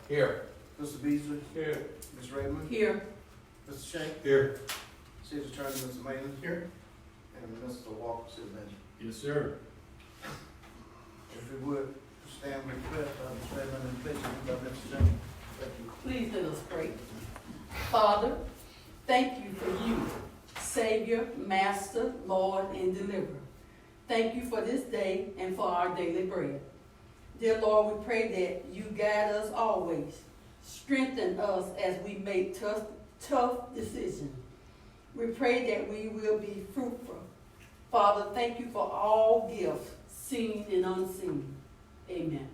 Here. Mr. Beasley? Here. Ms. Raymond? Here. Mr. Shank? Here. City Attorney, Mr. Mayland? Here. And Mr. Walker, City Manager. Yes, sir. If you would, stand with the prayer, Ms. Raymond, and please, Mr. Shank. Thank you. Please let us pray. Father, thank you for you, Savior, Master, Lord, and Deliverer. Thank you for this day and for our daily bread. Dear Lord, we pray that you guide us always. Strengthen us as we make tough decisions. We pray that we will be fruitful. Father, thank you for all gifts, seen and unseen. Amen.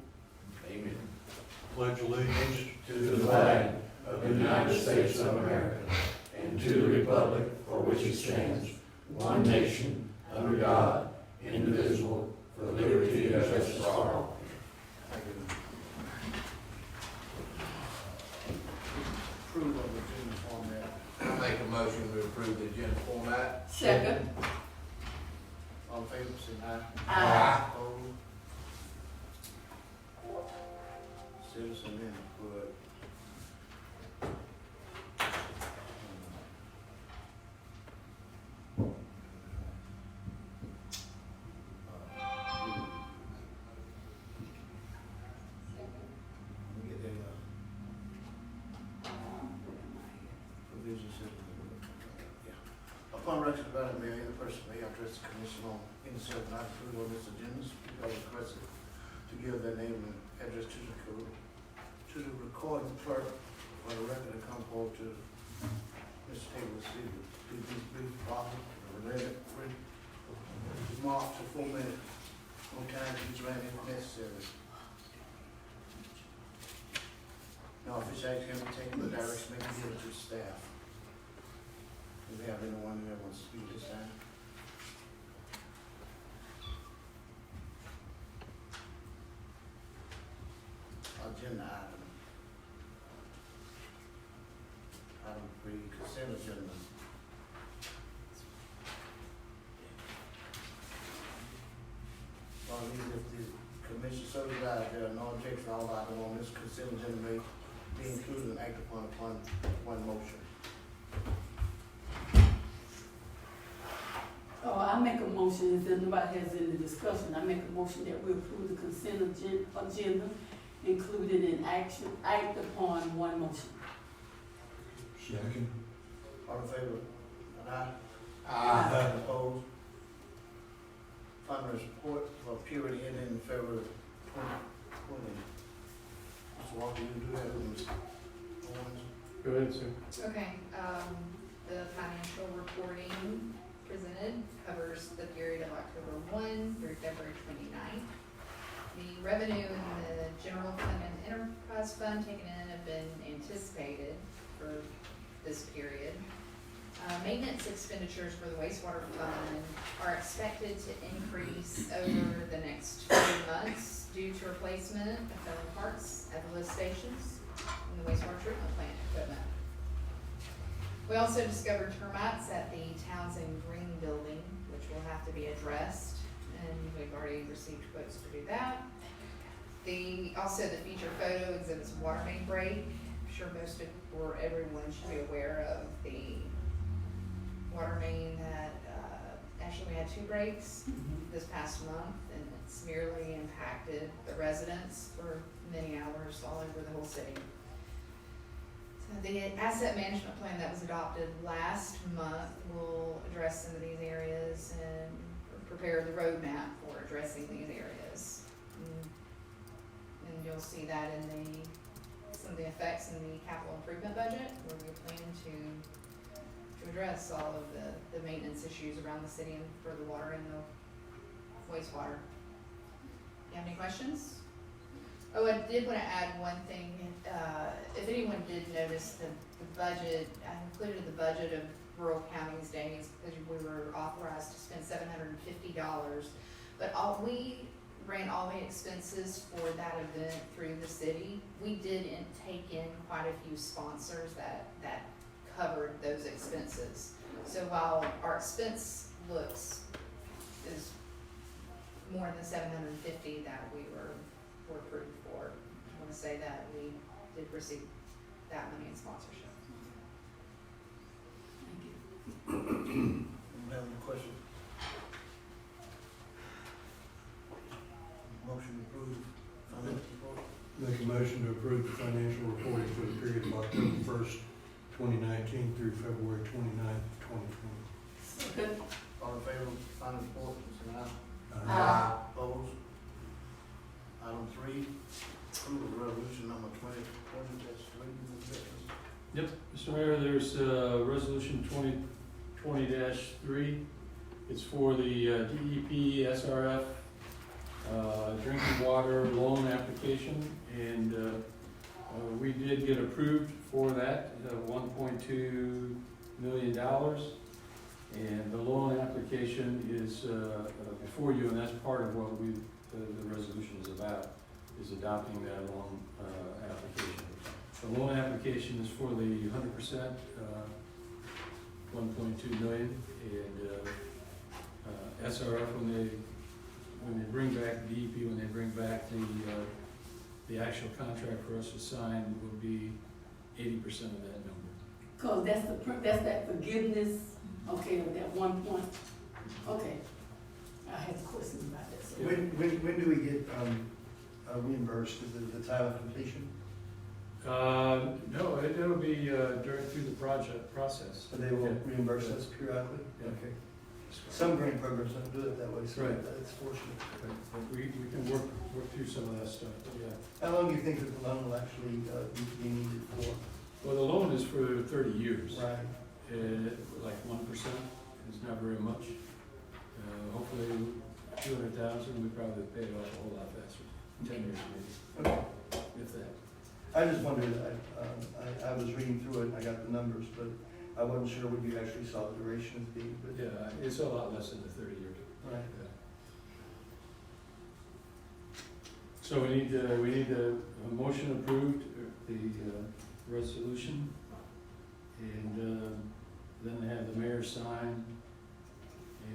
Amen. Pledge allegiance to the flag of the United States of America and to the republic for which it stands, one nation, under God, indivisible, for liberty and justice for all. Approve of the agenda format. I make a motion to approve the agenda format. Second. All in favor, say aye. Aye. Opposed? Citizen input. Let me get that, provision yeah. Upon record by the mayor, any person may address the commission on any subject not approved on this agenda, speaker requested to give their name and address to the code, to the recording clerk for the record and come forward to Mr. Taylor Stevens. Please brief, offer, related, remarks for 4 minutes. On time, each ran if necessary. No official action can be taken, but direction may be given to staff. Do we have anyone who wants to speak this time? Agenda item. Item 3, consent agenda. Well, if the commission so desires, there are no objections, all items on this consent agenda may be included and acted upon one motion. Oh, I make a motion, if nobody has any discussion, I make a motion that we approve the consent agenda, included in act upon one motion. Second. All in favor? Aye. Aye. Opposed? Fundraising report for period ending February 2020. Mr. Walker, you do have Ms. Owens? Go ahead, sir. Okay, the financial reporting presented covers the period of October 1 through February 29th. The revenue in the general fund and enterprise fund taken in have been anticipated for this period. Maintenance expenditures for the wastewater fund are expected to increase over the next few months due to replacement of failing parts at the lift stations and the wastewater treatment plant equipment. We also discovered termites at the Townsend Green building, which will have to be addressed, and we've already received quotes to do that. Also the feature photo exhibits a water main break. I'm sure most of, or everyone should be aware of the water main that, actually we had 2 breaks this past month, and it severely impacted the residents for many hours all over the whole city. So the asset management plan that was adopted last month will address some of these areas and prepare the roadmap for addressing these areas. And you'll see that in some of the effects in the capital improvement budget, where we plan to address all of the maintenance issues around the city and for the water and the wastewater. You have any questions? Oh, I did want to add one thing. If anyone did notice the budget, I included the budget of rural counties days because we were authorized to spend $750, but we ran all the expenses for that event through the city. We did take in quite a few sponsors that covered those expenses. So while our expense is more than $750 that we were approved for, I want to say that we did receive that money in sponsorship. Thank you. Anyone have any questions? Motion approved, financial report. Make a motion to approve the financial reporting for the period of October 1st, 2019 through February 29th, 2020. Second. All in favor of final report, say aye. Aye. Opposed? Item three, approval of resolution number 2020-3, Ms. Beckman. Yep, Mr. Mayor, there's resolution 2020-3. It's for the DEP SRF drinking water loan application, and we did get approved for that, $1.2 million. And the loan application is before you, and that's part of what the resolution is about, is adopting that loan application. The loan application is for the 100%, 1.2 million, and SRF, when they bring back DEP, when they bring back the actual contract for us to sign, will be 80% of that number. Cause that's that forgiveness, okay, of that 1 point, okay. I had questions about that, so. When do we get reimbursed? Is it the time of completion? No, it'll be through the project process. So they will reimburse us periodically? Yeah. Okay. Some grant programs don't do it that way, so Right. that's fortunate. But we can work through some of that stuff, but yeah. How long do you think that the loan will actually be needed for? Well, the loan is for 30 years. Right. Like 1% is not very much. Hopefully 200,000, we probably pay it off a whole lot faster, 10 years maybe, Okay. if that. I just wondered, I was reading through it, and I got the numbers, but I wasn't sure what you actually saw the duration as being, but. Yeah, it's a lot less than the 30 years. Right. Yeah. So we need a motion approved, the resolution, and then have the mayor sign,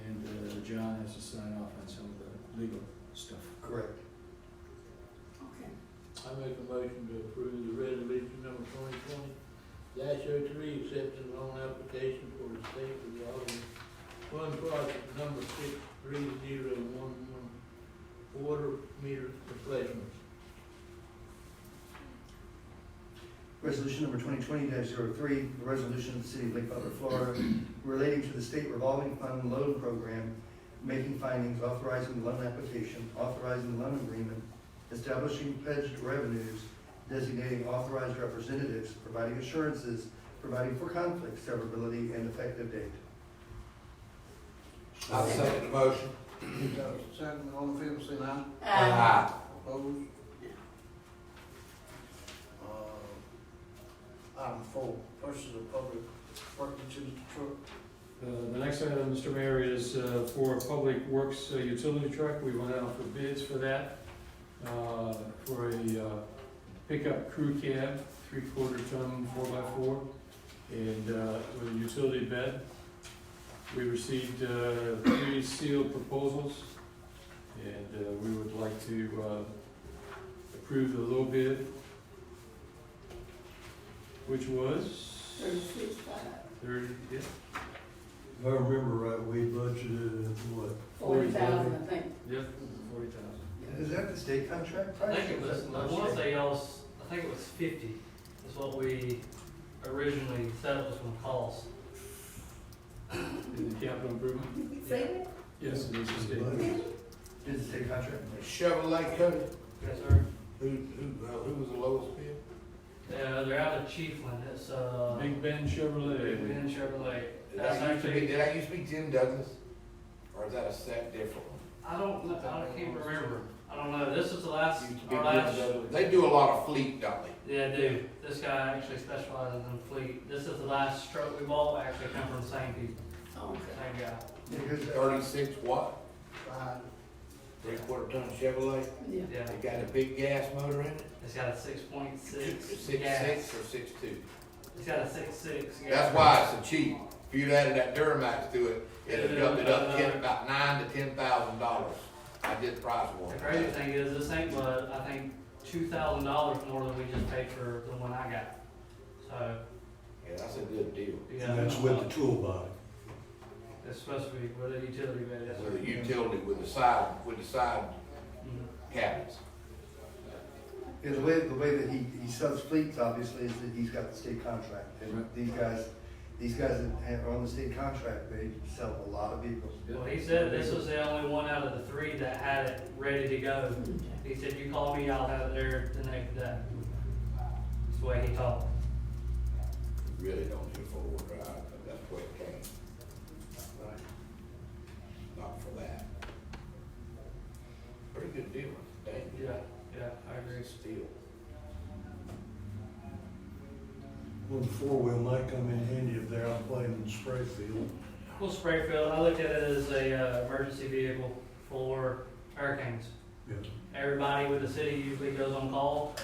and John has to sign off on some of the legal stuff. Correct. Okay. I make a motion to approve the resolution number 2020-03, accepting loan application for the state revolving fund project number 63011, water meter replacements. Resolution number 2020-03, a resolution of the City of Lake Butler, Florida, relating to the state revolving fund loan program, making findings, authorizing the loan application, authorizing the loan agreement, establishing pledged revenues, designating authorized representatives, providing assurances, providing for conflict, severability, and effective date. I'll second the motion. Second, all in favor, say aye. Aye. Opposed? Item four, purchase of public work utility truck. The next item, Mr. Mayor, is for a public works utility truck. We went out for bids for that, for a pickup crew cab, 3/4 ton 4x4, and with a utility bed. We received 3 sealed proposals, and we would like to approve the low bid, which was 36.5. 30, yeah. If I remember right, we budgeted, what? 40,000, I think. Yep, 40,000. Is that the state contract price? I think it or was, is that I the want to state? say y'all's, I think it was 50 is what we originally said it was going to cost. In the capital improvement? Did we say that? Yes, it is a state. Is the state contract? Chevrolet Cody, Yes, sir. who was the lowest bid? They're out of Chiefland. It's Big Ben Chevrolet. Ben Chevrolet. Did That's that used to be, actually, did that used to be Jim Douglas? Or is that a set different one? I can't remember. I don't know. This is the last, Used to be our Jim last. Douglas. They do a lot of fleet, don't they? Yeah, dude. This guy actually specializes in fleet. This is the last truck we bought. Actually, come from the same people, Oh, okay. same guy. Yeah, who's that? 36 what? Five. 3/4 ton Chevrolet? Yeah. Yeah. They got a big gas motor in it? It's got a 6.6 6.6 gas. or 6.2? It's got a 6.6 gas. That's why it's so cheap. If you'd added that Duramax to it, it'd have jumped it up about $9,000 to $10,000. I did the price The one. crazy thing is, this ain't but, I think, $2,000 more than we just paid for the one I got. So, Yeah, that's a good deal. yeah. And that's with the tool body. It's supposed to be with a utility bed, yes, With sir. the utility, with the side Mhm. cabinets. Yeah, the way that he sells fleets, obviously, is that he's got the state contract. And these guys that are on the state contract, they sell a lot of vehicles. Well, he said this was the only one out of the 3 that had it ready to go. He said, you call me, I'll have it there the next day. That's the way he talked. Really don't need a four-wheel drive, but that's where it came. Right. Not for that. Pretty good deal, dang. Yeah, I agree. Steel. One four-wheel might come in handy if they're out playing in the spray field. Well, Sprayfield, I look at it as a emergency vehicle for hurricanes. Yeah. Everybody with the city usually goes on call.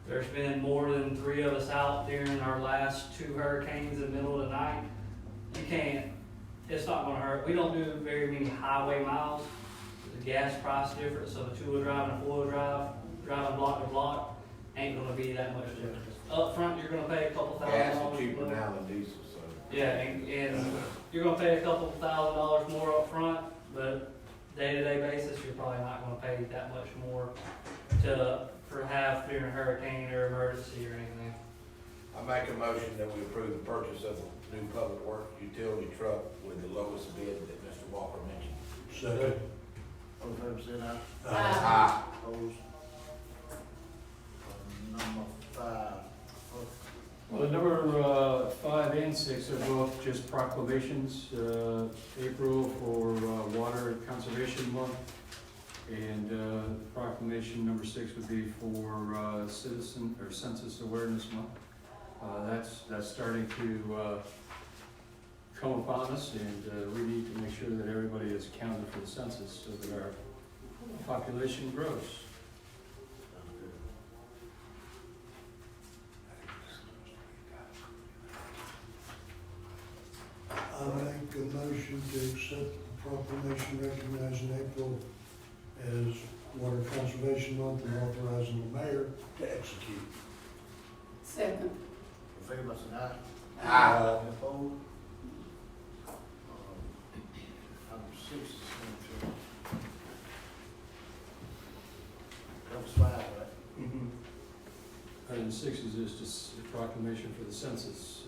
There's been more than 3 of us out during our last 2 hurricanes in the middle of the night. You can't, it's not gonna hurt. We don't do very many highway miles. The gas price difference of a 2-wheel drive and a 4-wheel drive, driving block to block, ain't gonna be that much difference. Up front, you're gonna pay a couple Gas $1,000 is cheaper more. now than diesel, so. Yeah, and you're gonna pay a couple $1,000 more up front, but day-to-day basis, you're probably not gonna pay that much more for half during a hurricane or emergency or anything. I make a motion that we approve the purchase of a new public works utility truck with the lowest bid that Mr. Walker mentioned. Second. All in favor, say aye. Aye. Opposed? Number 5. Well, number 5 and 6 are both just proclamations. April for Water Conservation Month, and proclamation number 6 would be for Citizen or Census Awareness Month. That's starting to come upon us, and we need to make sure that everybody is accounted for the census so that our population grows. I make a motion to accept the proclamation recognizing April as Water Conservation Month and authorizing the mayor to execute. Second. All in favor, say aye. Aye. Any opposed? Number 6 is cemetery. That was 5, right? Item 6 is just a proclamation for the census.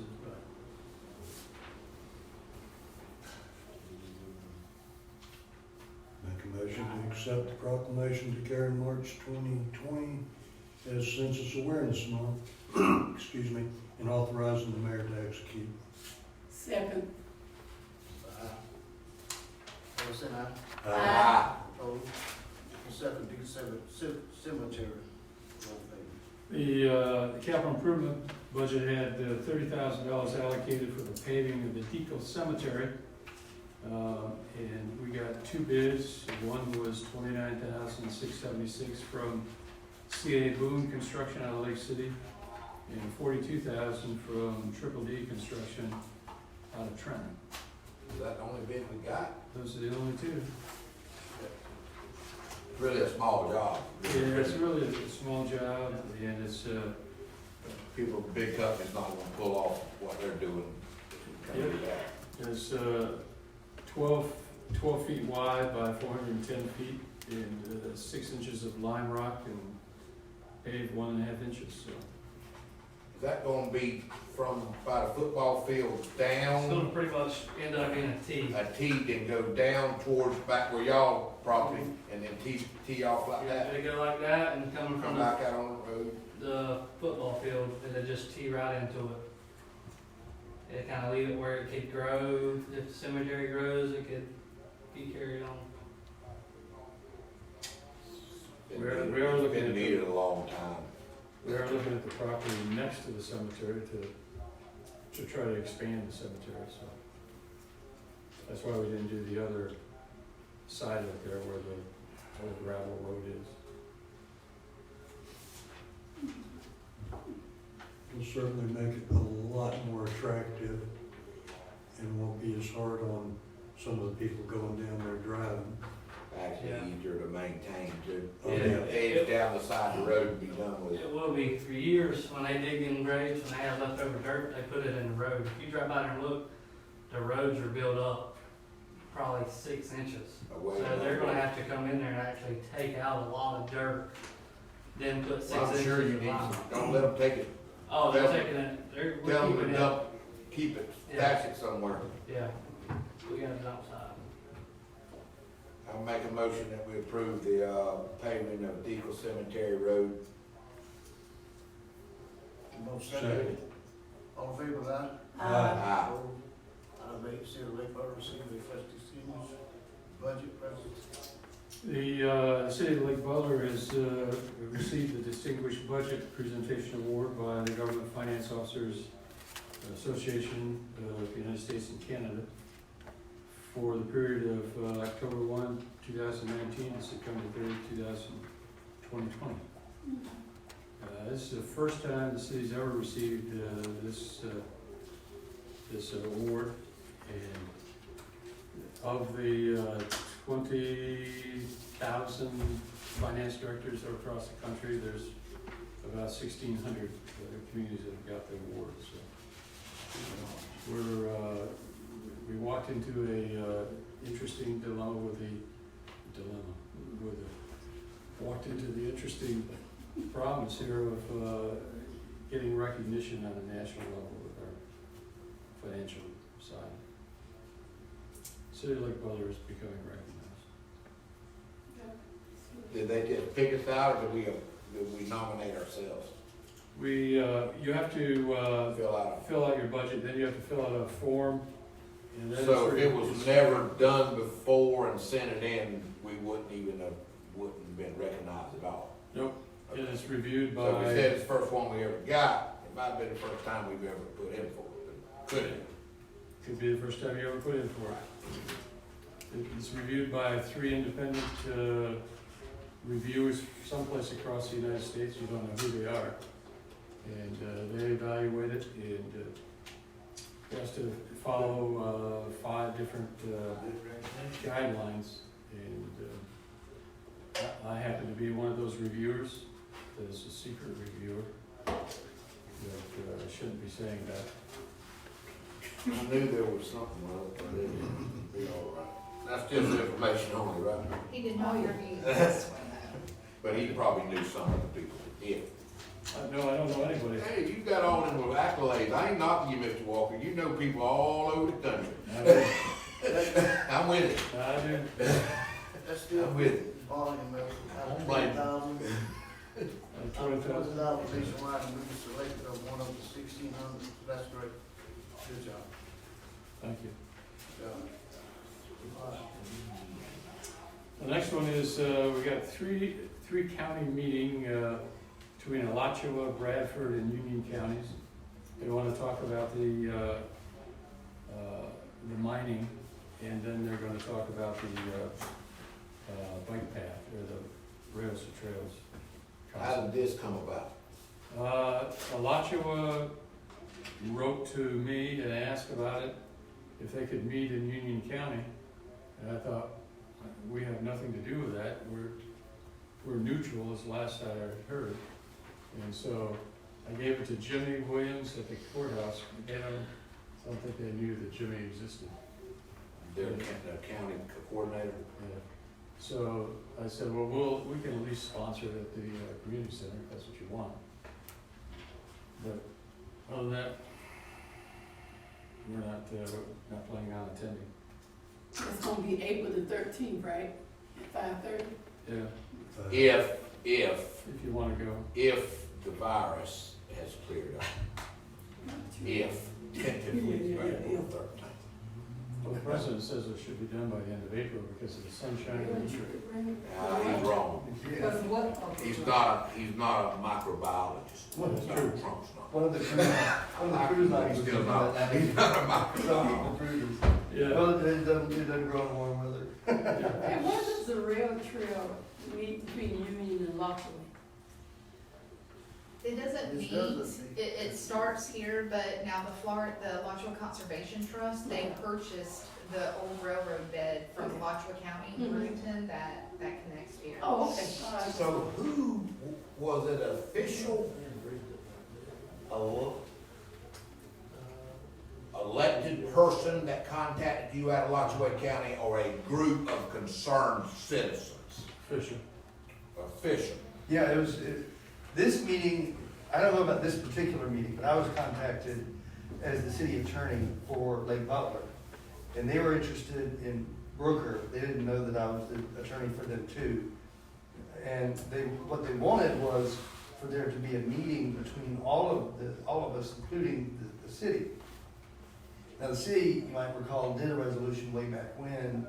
Make a motion to accept the proclamation declaring March 2020 as Census Awareness Month, excuse me, and authorizing the mayor to execute. Second. Aye. All say aye. Aye. Opposed? Second, cemetery. All in favor? The capital improvement budget had $30,000 allocated for the paving of the Deco Cemetery. And we got 2 bids. One was $29,676 from CA Boone Construction out of Lake City, and $42,000 from Triple D Construction out of Trenton. Is that the only bid we got? Those are the only 2. Really a small job. Yeah, it's really a small job, and it's, People, big companies not gonna pull off what they're doing. Can't do that. it's 12 feet wide by 410 feet, and 6 inches of lime rock, and paved 1.5 inches, so. Is that gonna be from by the football field It's down, gonna pretty much end up in a T. a T, then go down towards back where y'all property, and then tee off like that? They go like that and coming Come from back out on the road? the football field, and then just tee right into it. It kind of leave it where it could grow. If the cemetery grows, it could be carried on. Been We are needed- looking Been at needed a long time. We are looking at the property next to the cemetery to try to expand the cemetery, so. That's why we didn't do the other side up there where the old gravel road is. Will certainly make it a lot more attractive and won't be as hard on some of the people going down there driving. actually Yeah. easier to maintain too. Yeah. Edge down the side of the road and be done with it. It will be. For years, when they dig in graves, when they have leftover dirt, they put it in the road. If you drive by there and look, the roads are built up probably 6 inches. Away So from they're that. gonna have to come in there and actually take out a lot of dirt, then put 6 Well, I'm inches sure you of need line. some, don't let them take it, Oh, they're Tell- taking it, we're tell them keeping to it. dump, keep it, stash it somewhere. Yeah, we got it outside. I'll make a motion that we approve the, paving of Deacle Cemetery Road. Motion second. All in favor of that? Aye. Item eight, City of Lake Butler received the trustee seniors budget present. The City of Lake Butler has received the Distinguished Budget Presentation Award by the Government Finance Officers Association of the United States and Canada for the period of October 1, 2019 to September 30, 2020. This is the first time the city's ever received this award, and of the 20,000 finance directors across the country, there's about 1,600 communities that have got the award. So we walked into a interesting dilemma walked into the interesting promise here of getting recognition on a national level with our financial side. City of Lake Butler is becoming recognized. Did they just pick us out, or did we nominate ourselves? You have to Fill out. your budget, then you have to fill out a form. And that is So if for- it was never done before and sent it in, we wouldn't have been recognized at all. Nope, Okay. and it's reviewed So we by, said it's the first one we ever got, it might have been the first time we've ever put in for it, but could it? could be the first time you ever put in for it. It's reviewed by 3 independent reviewers someplace across the United States, you don't know who they are. And they evaluate it, and it has to follow 5 different guidelines. And I happen to be one of those reviewers, that is a secret reviewer, that I shouldn't be saying that. I knew there was something wrong, but it would be all right. That's just information only, right? He did not review this one though. But he probably knew some of the people that did. No, I don't know anybody. Hey, you got all them little accolades, I ain't knocking you, Mr. Walker, you know people all over the country. I do. I'm with it, I do. That's still I'm with it. volume of Don't blame me. 20,000. I'm 20,000. Nationwide, and we were selected as one of the 1,600, so that's great. Good job. Thank you. Good job. The next one is, we got three county meeting between Alachua, Bradford, and Union counties. They want to talk about the mining, and then they're going to talk about the bike path, or the rails to trails. How did this come about? Alachua wrote to me and asked about it, if they could meet in Union County. And I thought, we have nothing to do with that. We're neutral, as last I heard. And so I gave it to Jimmy Williams at the courthouse. Again, I don't think they knew that Jimmy existed. Their county coordinator? Yeah. So I said, well, we can at least sponsor it at the community center, if that's what you want. But other than that, we're not planning on attending. It's gonna be April the 13th, right? At 5:30? Yeah, If if you wanna go. if the virus has cleared up, if tentatively, right, on the 13th. Well, the president says it should be done by the end of April because of the sunshine and the tree. He's wrong. Because what? He's not a microbiologist. That's true. Trump's not. One of the cruise lines. He's still not, he's not a microbiologist. Yeah. Well, it doesn't grow in warm weather. And what does the rail trail meet between Union and Lockley? It doesn't This meet, doesn't it starts here, but now the Alachua Conservation Trust, they purchased the old railroad bed from Alachua County, Mhm. Worthington, that connects here. Oh, okay, all right. So who, was it an official elected person that contacted you out of Alachua County or a group of concerned citizens? Fisher. Official. Yeah, this meeting, I don't know about this particular meeting, but I was contacted as the city attorney for Lake Butler. And they were interested in Brooker. They didn't know that I was the attorney for them too. And what they wanted was for there to be a meeting between all of us, including the city. Now, the city, you might recall, did a resolution way back when,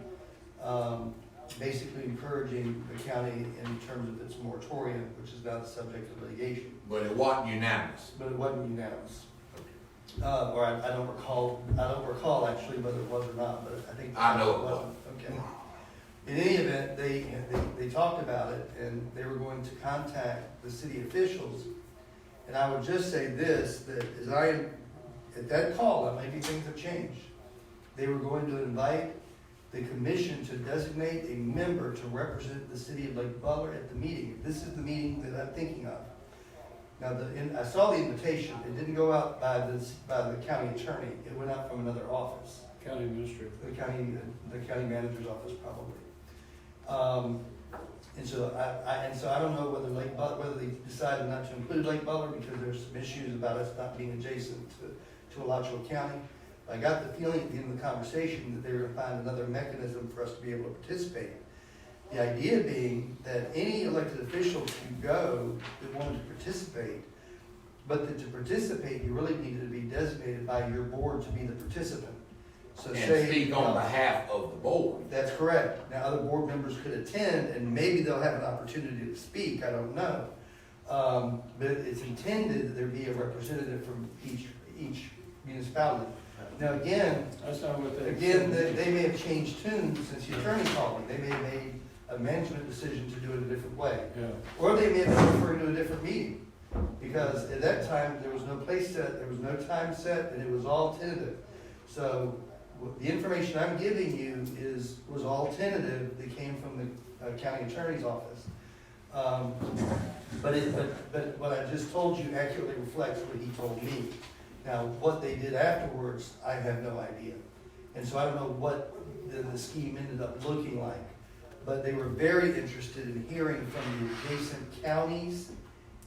basically encouraging the county in terms of its moratorium, which is now the subject of litigation. But it wasn't unanimous. But it wasn't unanimous. Or I don't recall actually whether it was or not, but I think. I know it wasn't. Okay. In any event, they talked about it, and they were going to contact the city officials. And I would just say this, that at that call, maybe things have changed. They were going to invite the commission to designate a member to represent the city of Lake Butler at the meeting. This is the meeting that I'm thinking of. Now, I saw the invitation. It didn't go out by the county attorney. It went out from another office. County administrator. The county manager's office, probably. And so I don't know whether they decided not to include Lake Butler because there's some issues about us not being adjacent to Alachua County. I got the feeling at the end of the conversation that they were going to find another mechanism for us to be able to participate. The idea being that any elected official could go that wanted to participate, but that to participate, you really needed to be designated by your board to be the participant. So And speak on behalf of the board. That's correct. Now, other board members could attend, and maybe they'll have an opportunity to speak, I don't know. But it's intended that there be a representative from each municipality. Now, again, That's not what they. they may have changed tunes since the attorney called me. They may have made a management decision to do it a different way. Yeah. Or they may have been referring to a different meeting. Because at that time, there was no place set, there was no time set, and it was all tentative. So the information I'm giving you was all tentative that came from the county attorney's office. But what I just told you accurately reflects what he told me. Now, what they did afterwards, I have no idea. And so I don't know what the scheme ended up looking like. But they were very interested in hearing from the adjacent counties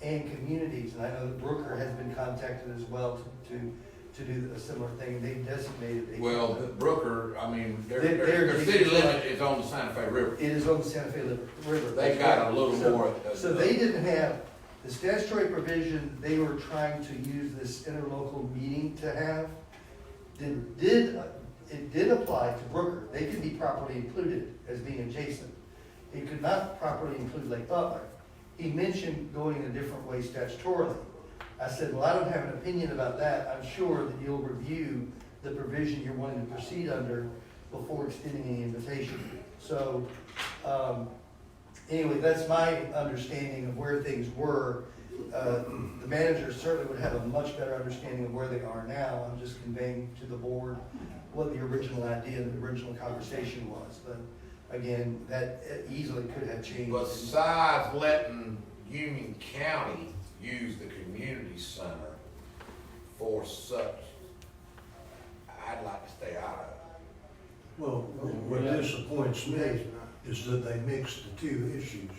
and communities. And I know that Brooker has been contacted as well to do a similar thing. They've designated a. Well, the Brooker, I mean, their They're- city limit is on the Santa Fe River. It is on the Santa Fe River. They got a little more. So they didn't have, the statutory provision they were trying to use this interlocal meeting to have, it did apply to Brooker. They could be properly included as being adjacent. It could not properly include Lake Butler. He mentioned going in a different way statutorily. I said, well, I don't have an opinion about that. I'm sure that you'll review the provision you're wanting to proceed under before extending any invitation. So, anyway, that's my understanding of where things were. The manager certainly would have a much better understanding of where they are now. I'm just conveying to the board what the original idea, the original conversation was. But again, that easily could have changed. Besides letting Union County use the community center for such, I'd like to stay out of it. Well, what disappoints me is that they mixed the two issues.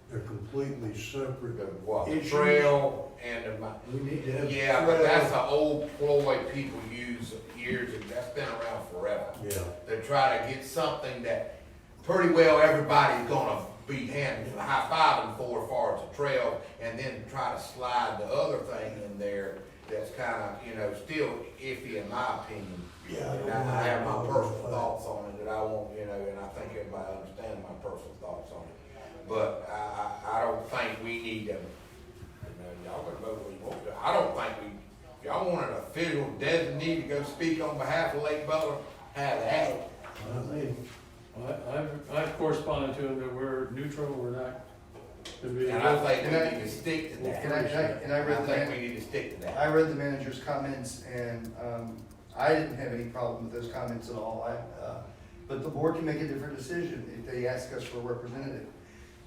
They're completely separate. The what, the issues. trail and the, We need to have. yeah, but that's an old ploy people use years, and that's been around forever. Yeah. They try to get something that pretty well everybody's gonna be high-fiving for as far as the trail, and then try to slide the other thing in there that's kinda, still iffy in my opinion. Yeah. And I have my personal thoughts on it that I want, and I think everybody understands my personal thoughts on it. But I don't think we need to, y'all can vote what you want to. I don't think y'all want an official designee to go speak on behalf of Lake Butler, have at it. I've corresponded to him that we're neutral, we're not to be. And I think we need to stick to that. And I read I think we need to stick to that. I read the manager's comments, and I didn't have any problem with those comments at all. But the board can make a different decision if they ask us for a representative.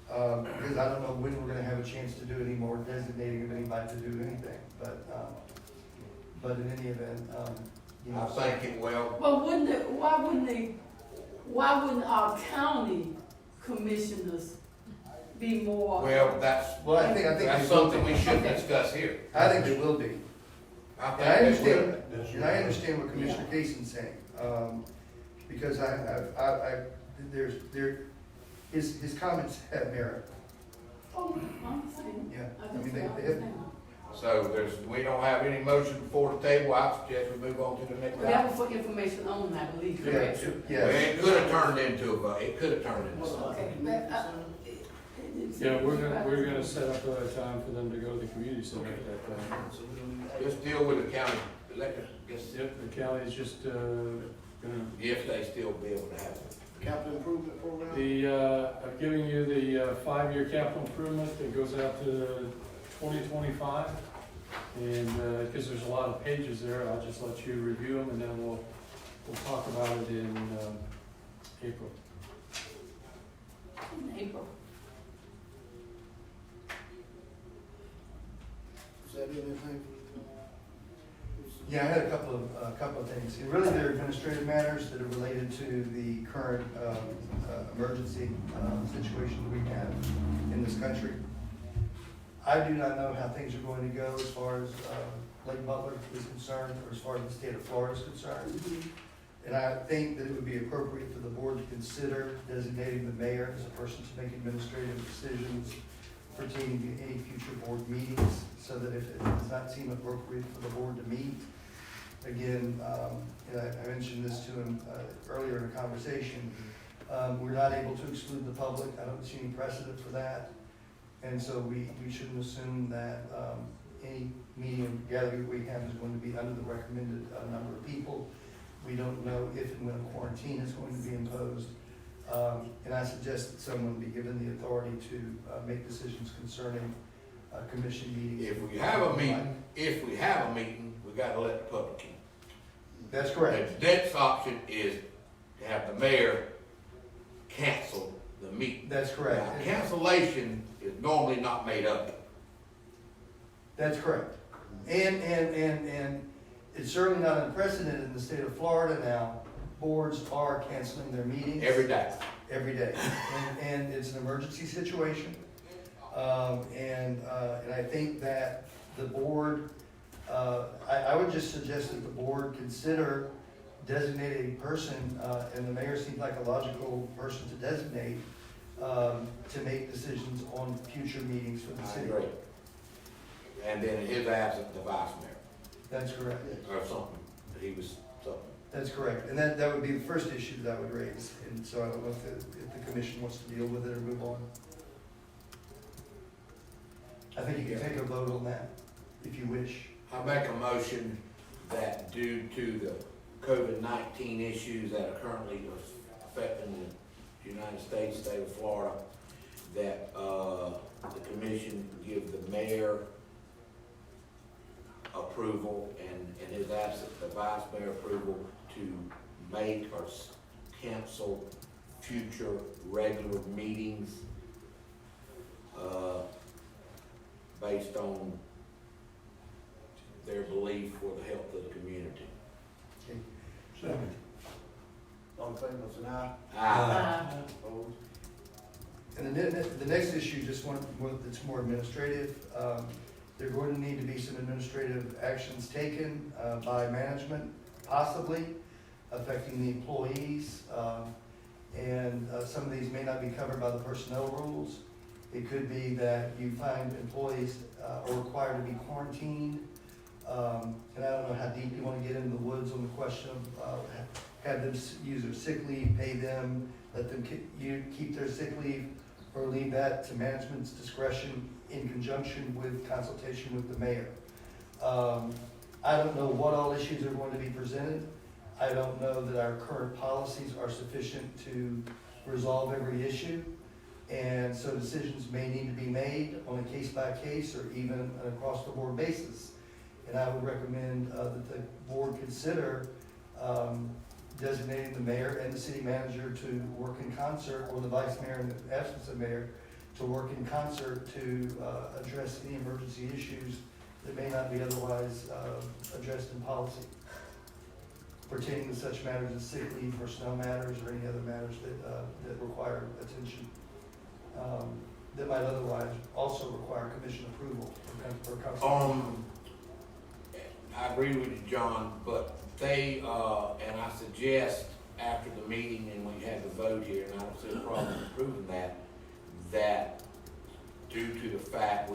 Because I don't know when we're gonna have a chance to do any more designating of anybody to do anything, but in any event, you I know. think it will. But why wouldn't our county commissioners be more? Well, that's, Well, I think that's they will something we be. should discuss here. I think they will be. I And I think they will. understand, and I understand what Commissioner Cason's saying, because his comments have merit, Oh, I understand. yeah. I I mean, just they have, understand. So we don't have any motion before the table. I suggest we move on to the next Well, item. that was for information only, I believe, yeah, correct? Well, yeah. it could have turned into a vote. It could have turned into something. Okay, but, Yeah, we're gonna set up a time for them to go to the community center at that time. So we don't need to Just deal with the county elected, guess, Yep, the county is just, gonna, if they still be able to have it. capital improvement program? I'm giving you the, 5-year capital improvement that goes out to 2025. And, because there's a lot of pages there, I'll just let you review them and then we'll talk about it in, April. in April. Is that anything? Yeah, I had a couple of things. And really, they're administrative matters that are related to the current emergency situation that we have in this country. I do not know how things are going to go as far as Lake Butler is concerned, or as far as the state of Florida is concerned. And I think that it would be appropriate for the board to consider designating the mayor as a person to make administrative decisions pertaining to any future board meetings, so that if it does not seem appropriate for the board to meet, again, and I mentioned this to him earlier in a conversation, we're not able to exclude the public. I don't see any precedent for that. And so we shouldn't assume that any meeting gathering we have is going to be under the recommended number of people. We don't know if and when a quarantine is going to be imposed. And I suggest that someone be given the authority to make decisions concerning commission meetings. If we have a meeting, we gotta let the public in. That's correct. The next option is to have the mayor cancel the meeting. That's correct. Now, cancellation is normally not made up. That's correct. And it's certainly not unprecedented in the state of Florida now. Boards are canceling their meetings. Every day. Every day. And it's an emergency situation. And I think that the board, I would just suggest that the board consider designating a person, and the mayor seems like a logical person to designate, to make decisions on future meetings for the I city. agree. And then in his absence, the vice mayor, That's correct. or something, he was something. That's correct. And that would be the first issue that I would raise. And so I don't know if the commission wants to deal with it or move on. I think you can take a vote on that if you wish. I make a motion that due to the COVID-19 issues that are currently affecting the United States, state of Florida, that the commission give the mayor approval and in his absence, the vice mayor approval to make or cancel future regular meetings based on their belief for the health of the community. Second. All in favor, say aye. Aye. Opposed? And then the next issue, just one that's more administrative. There are going to need to be some administrative actions taken by management, possibly affecting the employees. And some of these may not be covered by the personnel rules. It could be that you find employees are required to be quarantined. And I don't know how deep you want to get into the woods on the question of have them use their sick leave, pay them, let them keep their sick leave, or leave that to management's discretion in conjunction with consultation with the mayor. I don't know what all issues are going to be presented. I don't know that our current policies are sufficient to resolve every issue. And so decisions may need to be made on a case-by-case or even an across-the-board basis. And I would recommend that the board consider designating the mayor and the city manager to work in concert, or the vice mayor in the absence of mayor, to work in concert to address any emergency issues that may not be otherwise addressed in policy, pertaining to such matters as sick leave, personnel matters, or any other matters that require attention, that might otherwise also require commission approval for council. I agree with you, John, but they, and I suggest after the meeting and we have the vote here, and I don't see a problem approving that due to the fact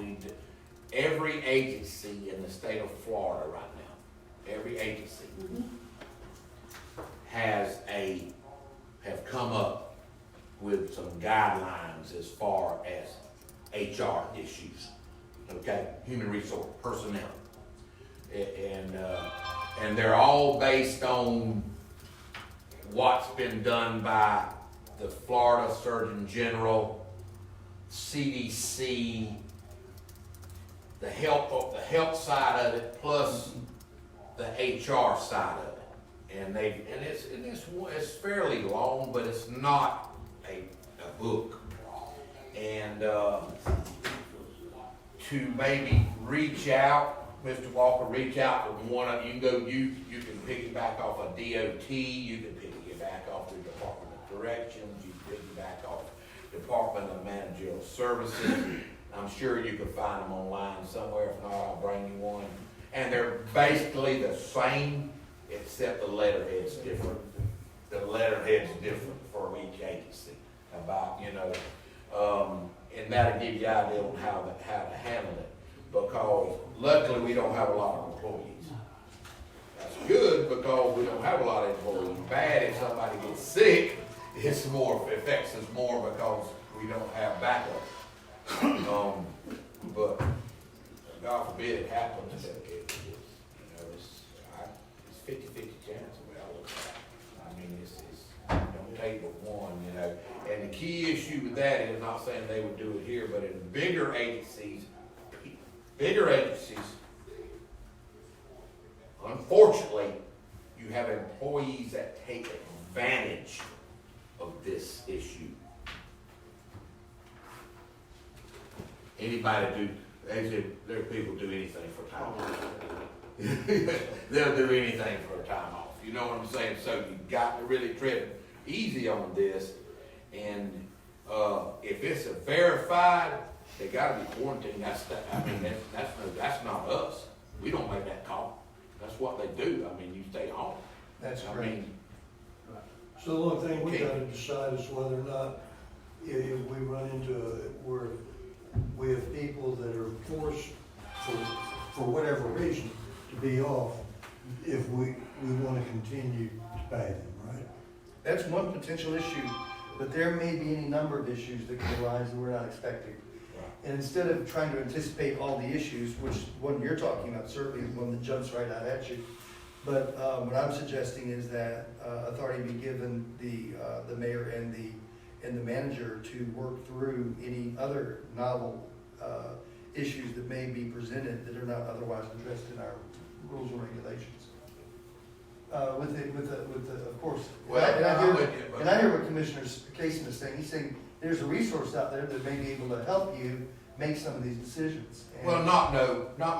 every agency in the state of Florida right now, every agency have come up with some guidelines as far as HR issues, okay, human resource personnel. And they're all based on what's been done by the Florida Surgeon General, CDC, the health side of it, plus the HR side of it. And it's fairly long, but it's not a book. And to maybe reach out, Mr. Walker, reach out to one of you. You can piggyback off of DOT, you can piggyback off the Department of Corrections, you can piggyback off Department of Managerial Services. I'm sure you can find them online somewhere. If not, I'll bring you one. And they're basically the same, except the letterhead's different. The letterhead's different for each agency about, and that'll give you an idea on how to handle it. Because luckily we don't have a lot of employees. That's good because we don't have a lot of employees. Bad if somebody gets sick, it affects us more because we don't have backup. But God forbid it happens. It's 50-50 chance of it. I mean, it's don't take but one, And the key issue with that is, not saying they would do it here, but in bigger agencies, unfortunately, you have employees that take advantage of this issue. There are people who do anything for time off. They'll do anything for a time off. You know what I'm saying? So you've got to really tread easy on this. And if it's verified, they gotta be quarantined. That's not us. We don't make that call. That's what they do. I mean, you stay home. That's correct. So the only thing we gotta decide is whether or not, if we run into where we have people that are forced for whatever reason to be off, if we wanna continue to pay them, right? That's one potential issue, but there may be any number of issues that could arise that we're not expecting. And instead of trying to anticipate all the issues, which one you're talking about certainly is one that jumps right out at you, but what I'm suggesting is that authority be given the mayor and the manager to work through any other novel issues that may be presented that are not otherwise addressed in our rules and regulations. Of course. And I hear what Commissioner Casey is saying. He's saying there's a resource out there that may be able to help you make some of these decisions. Not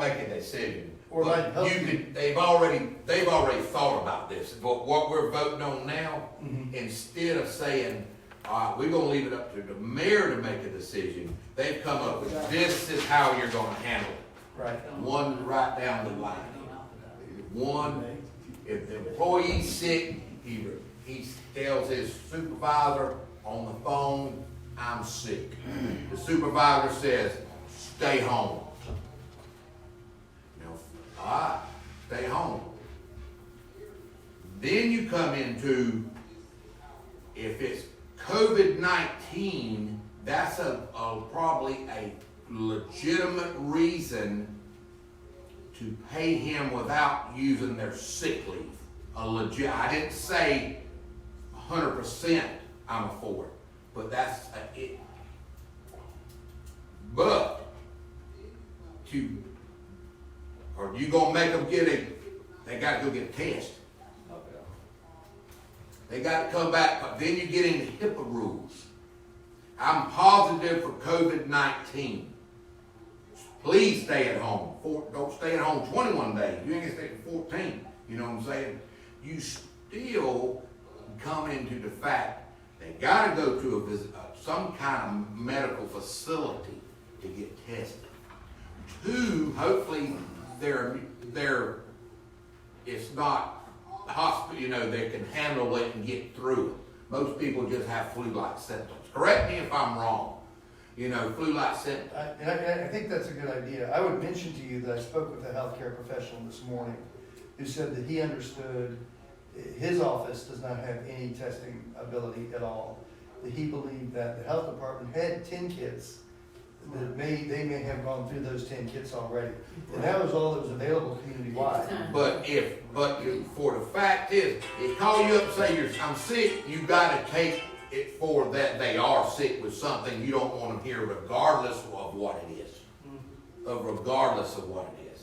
make a decision. Or might help they've already thought about this. But what we're voting on now, Mm-hmm. instead of saying, all right, we're gonna leave it up to the mayor to make a decision, they've come up with, this is how you're gonna handle it. Right. One right down the line. One, if the employee's sick, he tells his supervisor on the phone, I'm sick. The supervisor says, stay home. All right, stay home. Then you come into, if it's COVID-19, that's probably a legitimate reason to pay him without using their sick leave. I didn't say 100% I'm for it, but that's it. But are you gonna make them they gotta go get a test? They gotta come back, but then you get into HIPAA rules. I'm positive for COVID-19. Please stay at home. Don't stay at home 21 days. You ain't gonna stay for 14. You know what I'm saying? You still come into the fact they gotta go to some kind of medical facility to get tested. Two, hopefully it's not hospital, you know, they can handle it and get through it. Most people just have flu-like symptoms. Correct me if I'm wrong. You know, flu-like symptoms. I think that's a good idea. I would mention to you that I spoke with a healthcare professional this morning who said that he understood his office does not have any testing ability at all. That he believed that the health department had 10 kits, that they may have gone through those 10 kits already. And that was all that was available community-wide. But for the fact is, they call you up and say, I'm sick, you gotta take it for that they are sick with something you don't want to hear regardless of what it is. Regardless of what it is.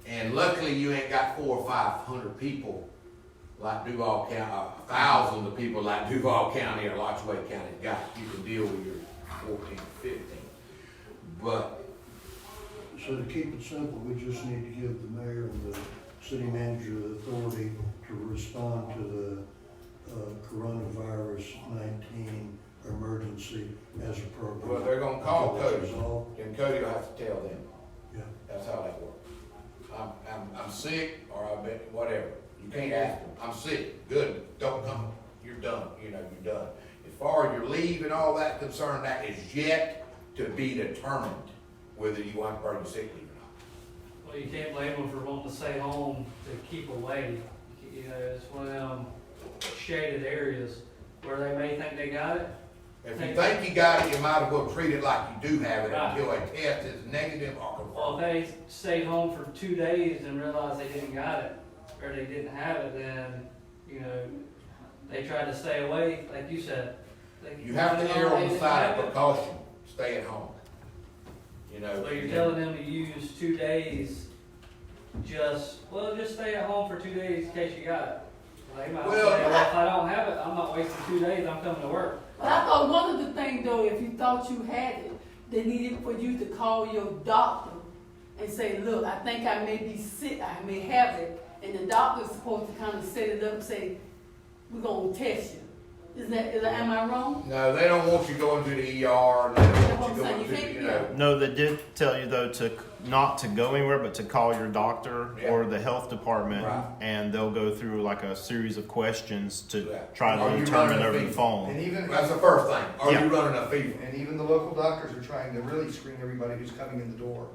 And luckily you ain't got 400 or 500 people like Duval County, 1,000 of people like Duval County or Lachue County got. You can deal with your 14, 15. But So to keep it simple, we just need to give the mayor and the city manager the authority to respond to the coronavirus 19 emergency as appropriate. well, they're gonna call Until it's Cody, resolved. and Cody will have to tell them. Yeah. That's how that works. I'm sick, or I've been, whatever. You can't ask them, I'm sick, good, don't come, you're done, you know, you're done. As far as your leave and all that concern, that is yet to be determined whether you want to burn your sick leave or not. Well, you can't blame them for wanting to stay home to keep away. You know, it's one of them shaded areas where they may think they got it. If you think you got it, you might as well treat it like you do have it Right. until a test is negative or Well, confirmed. if they stayed home for 2 days and realized they didn't got it, or they didn't have it, then, you know, they tried to stay away, like you said. You have to err on the side of precaution, stay at home. You know. So you're telling them to use 2 days, just stay at home for 2 days in case you got it. They might say, Well, well, if I don't have it, I'm not wasting 2 days, I'm coming to work. But I thought one of the things though, if you thought you had it, they needed for you to call your doctor and say, look, I think I may be sick, I may have it. And the doctor's supposed to kind of set it up and say, we're gonna test you. Am I wrong? No, they don't want you going to the ER, and they don't That's what want I'm you saying, going you to, can't you be know. No, they did tell you though to not to go anywhere, but to call your doctor Yeah. or the health department, Right. and they'll go through like a series of questions to Yeah. try Are to you determine running a over the fever? phone. And even, That's the first thing. Are Yeah. you running a fever? and even the local doctors are trying to really screen everybody who's coming in the door.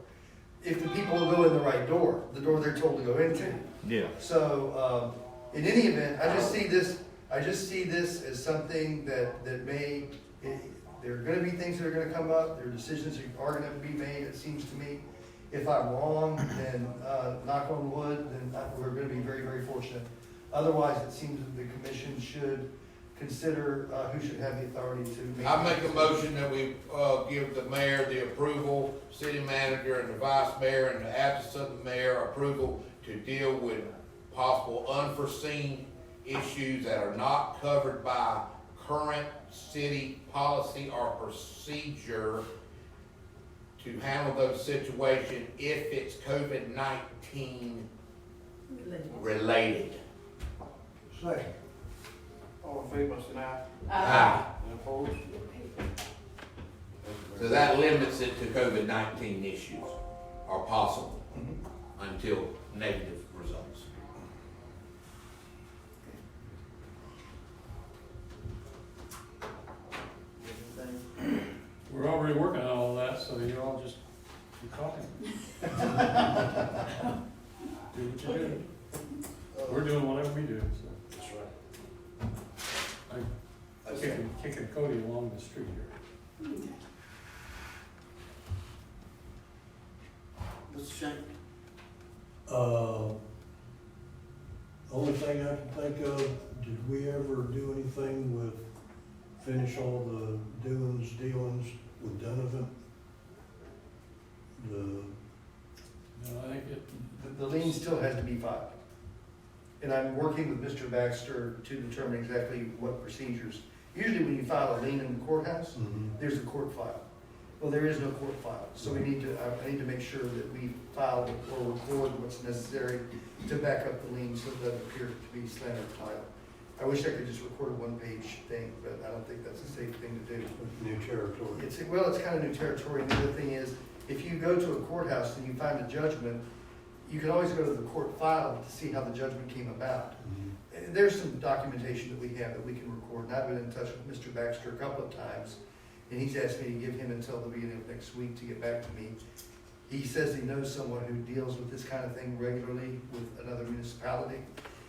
If the people go in the right door, the door they're told to go into. Yeah. So, in any event, I just see this as something that there are gonna be things that are gonna come up, there are decisions that are gonna be made, it seems to me. If I'm wrong, then, knock on wood, then we're gonna be very, very fortunate. Otherwise, it seems that the commission should consider, who should have the authority to make. I make a motion that we, give the mayor the approval, city manager and the vice mayor, in the absence of the mayor, approval to deal with possible unforeseen issues that are not covered by current city policy or procedure to handle those situations if it's COVID-19 related. Second. All in favor, say aye. Ah. And opposed? So that limits it to COVID-19 issues are possible until negative results. We're already working on all that, so you're all just keep talking. Do what you do. We're doing whatever we do, so. That's right. I'm kicking Cody along the street here. Mr. Shank? Only thing I can think of, did we ever do anything with, finish all the doings, dealings with Donovan? No, I think The lien still has to be filed. and I'm working with Mr. Baxter to determine exactly what procedures. Usually when you file a lien in the courthouse, there's a court file. Well, there is no court file, so I need to make sure that we file or record what's necessary to back up the lien so it doesn't appear to be slander title. I wish I could just record a one-page thing, but I don't think that's a safe thing to do. New territory. It's kind of new territory. And the other thing is, if you go to a courthouse and you find a judgment, you can always go to the court file to see how the judgment came about. There's some documentation that we have that we can record, and I've been in touch with Mr. Baxter a couple of times, and he's asked me to give him until the beginning of next week to get back to me. He says he knows someone who deals with this kind of thing regularly with another municipality,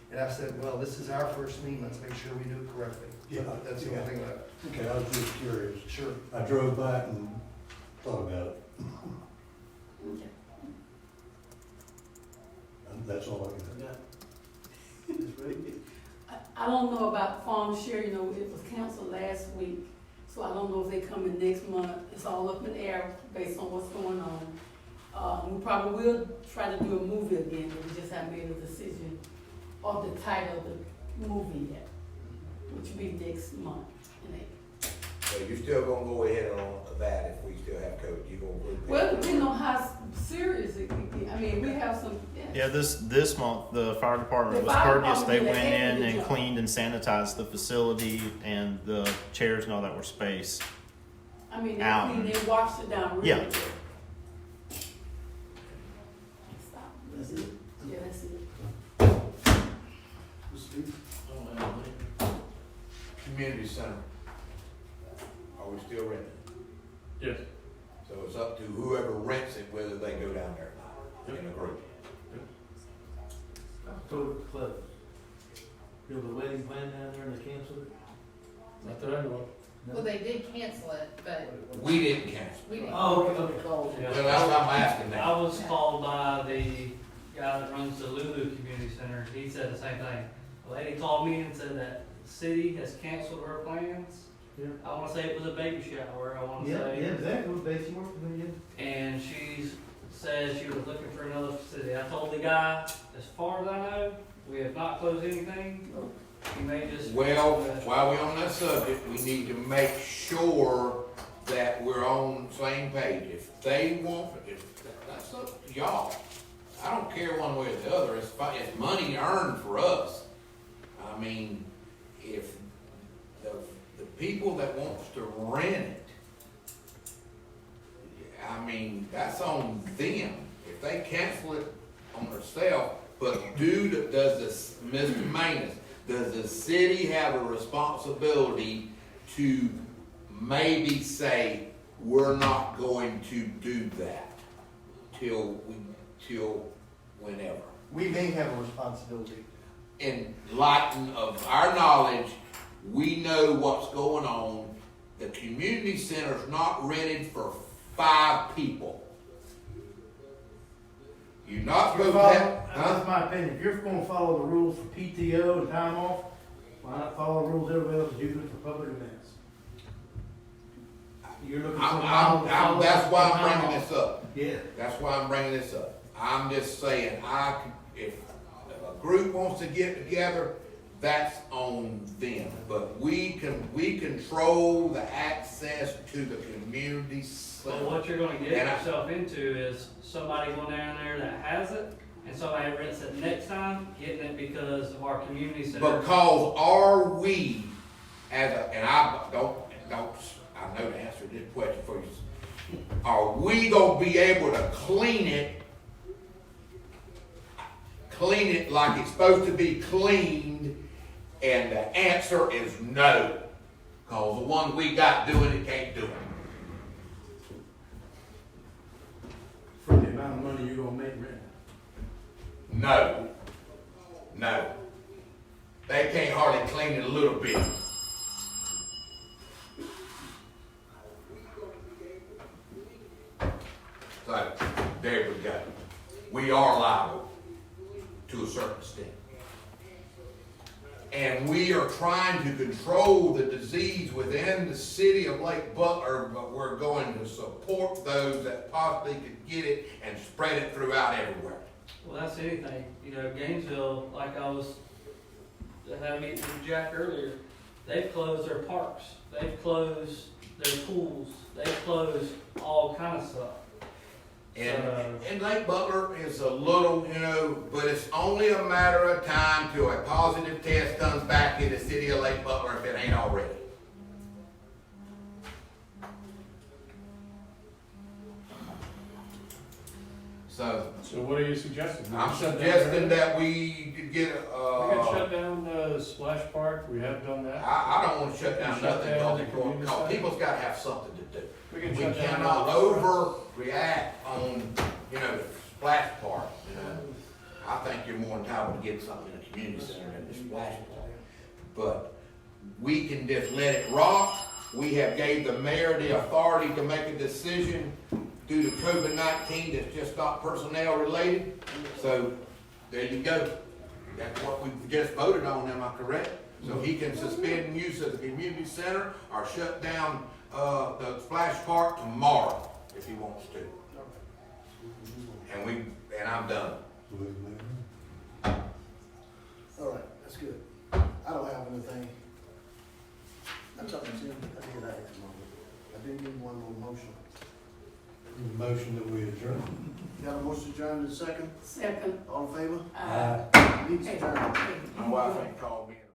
and I said, well, this is our first lien, let's make sure we do it correctly. Yeah, That's the only thing left. Okay, I was just curious. Sure. I drove by it and thought about it. Okay. And that's all I got. I don't know about farm share, you know, it was canceled last week, so I don't know if they come in next month. It's all up in the air based on what's going on. We probably will try to do a movie again, but we just haven't made a decision of the title of the movie yet, which will be next month in April. So you're still gonna go ahead on that if we still have COVID, you gonna group it? Well, depending on how serious it can be. I mean, we have some, Yeah, this month, the fire department The was fire courteous. They department did went a heck of in a and job. cleaned and sanitized the facility, and the chairs and all that were spaced. I mean, Out. they washed it down really Yeah. good. Stop. That's it? Yeah, that's it. Don't have anything. Community center. Are we still renting? Yes. So it's up to whoever rents it, whether they go down there or not in a group. October closed. There was a wedding planned down there and they canceled it? Not that I know of. Well, they did cancel it, but We didn't cancel. we didn't. Oh, okay. Well, that's what I'm asking I now. was called by the guy that runs the Lulu Community Center. He said the same thing. A lady called me and said that the city has canceled her plans. Yeah. I wanna say it was a baby shower, I wanna Yeah, say. exactly, what base you working with, And she said she was looking for another facility. I told the guy, as far as I know, we have not closed anything. He may just. Well, while we're on that subject, we need to make sure that we're on the same page. If they want, that's up to y'all. I don't care one way or the other, it's money earned for us. I mean, if the people that wants to rent it, I mean, that's on them. If they cancel it on themselves, but does this, Mr. Manus, does the city have a responsibility to maybe say, we're not going to do that till whenever? We may have a responsibility. In light of our knowledge, we know what's going on. The community center's not rented for 5 people. You're not supposed to have, That's my opinion, if you're gonna follow the rules for PTO and time off, why not follow the rules everybody else is using for public events? You're looking for. that's why I'm bringing this up. Yeah. That's why I'm bringing this up. I'm just saying, if a group wants to get together, that's on them. But we control the access to the community But center. what you're gonna get And I- yourself into is somebody going down there that has it, and somebody rents it next time, getting it because of our community center. Because are we, and I know the answer to this question for you. Are we gonna be able to clean it like it's supposed to be cleaned? And the answer is no. Cause the one we got doing it can't do it. For the amount of money you're gonna make rent. No. They can't hardly clean it a little bit. So, there we go. We are liable to a certain extent. And we are trying to control the disease within the city of Lake Butler, but we're going to support those that possibly could get it and spread it throughout everywhere. Well, that's see anything. You know, Gainesville, like I was, had a meeting with Jack earlier, they've closed their parks, they've closed their pools, they've closed all kind of stuff. And Lake Butler is a little, you know, but it's only a matter of time till a positive test comes back in the city of Lake Butler if it ain't already. So what are you suggesting? We I'm can shut down suggesting the- that we get We can shut down the splash park, we have done that. I don't wanna shut down Shut nothing, down because the community because center. people's gotta have something to do. We can We shut down cannot all the overreact on, you know, the splash park, you know. I think you're more entitled to get something in the community center than the splash park. But we can just let it rock. We have gave the mayor the authority to make a decision due to COVID-19 that's just not personnel related. So there you go. That's what we just voted on, am I correct? So he can suspend use of the community center or shut down the splash park tomorrow if he wants to. And I'm done. All right, that's good. I don't have anything. That's something, I did that. I did need one more motion. Motion that we adjourn. Got a motion adjourned in a second? Second. All in favor? Aye. Meeting's adjourned. My wife ain't called me.